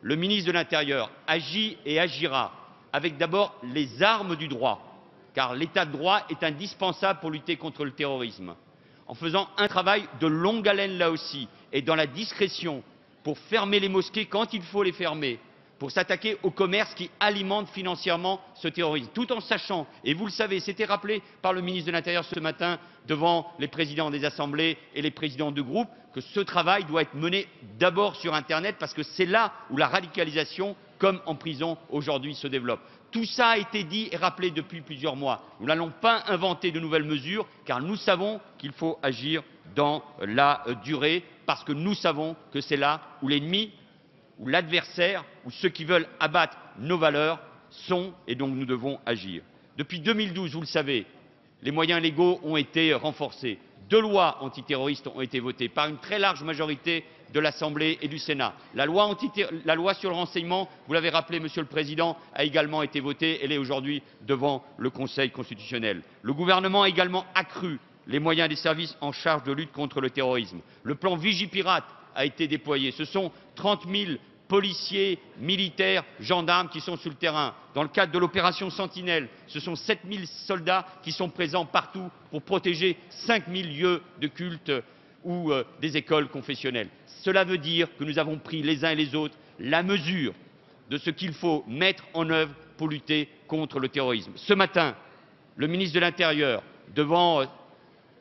le ministre de l'Intérieur agit et agira avec d'abord les armes du droit, car l'état de droit est indispensable pour lutter contre le terrorisme, en faisant un travail de longue haleine là aussi, et dans la discrétion, pour fermer les mosquées quand il faut les fermer, pour s'attaquer au commerce qui alimente financièrement ce terrorisme, tout en sachant, et vous le savez, c'était rappelé par le ministre de l'Intérieur ce matin devant les présidents des assemblées et les présidents de groupe, que ce travail doit être mené d'abord sur Internet, parce que c'est là où la radicalisation, comme en prison aujourd'hui, se développe. Tout ça a été dit et rappelé depuis plusieurs mois. Nous n'allons pas inventer de nouvelles mesures, car nous savons qu'il faut agir dans la durée, parce que nous savons que c'est là où l'ennemi, où l'adversaire, où ceux qui veulent abattre nos valeurs sont, et donc nous devons agir. Depuis 2012, vous le savez, les moyens légaux ont été renforcés. 2 lois antiterroristes ont été votées par une très large majorité de l'Assemblée et du Sénat. La loi sur le renseignement, vous l'avez rappelé, Monsieur le Président, a également été votée. Elle est aujourd'hui devant le Conseil constitutionnel. Le gouvernement a également accru les moyens des services en charge de lutte contre le terrorisme. Le plan Vigipirate a été déployé. Ce sont 30 000 policiers, militaires, gendarmes qui sont sur le terrain. Dans le cadre de l'opération Sentinelle, ce sont 7 000 soldats qui sont présents partout pour protéger 5 000 lieux de culte ou des écoles confessionnelles. Cela veut dire que nous avons pris les uns et les autres la mesure de ce qu'il faut mettre en œuvre pour lutter contre le terrorisme. Ce matin, le ministre de l'Intérieur, devant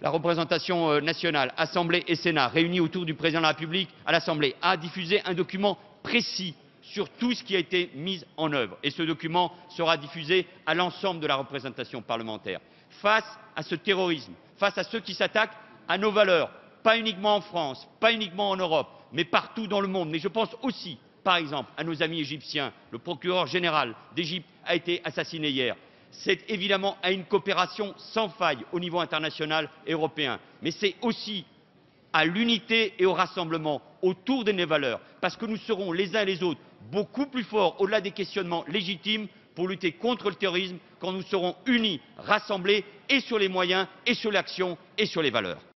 la représentation nationale, Assemblée et Sénat, réunis autour du Président de la République à l'Assemblée, a diffusé un document précis sur tout ce qui a été mis en œuvre. Et ce document sera diffusé à l'ensemble de la représentation parlementaire. Face à ce terrorisme, face à ceux qui s'attaquent à nos valeurs, pas uniquement en France, pas uniquement en Europe, mais partout dans le monde. Mais je pense aussi, par exemple, à nos amis égyptiens. Le procureur général d'Égypte a été assassiné hier. C'est évidemment à une coopération sans faille au niveau international et européen. Mais c'est aussi à l'unité et au rassemblement autour de nos valeurs, parce que nous serons les uns et les autres beaucoup plus forts, au-delà des questionnements légitimes, pour lutter contre le terrorisme, quand nous serons unis, rassemblés, et sur les moyens, et sur l'action, et sur les valeurs.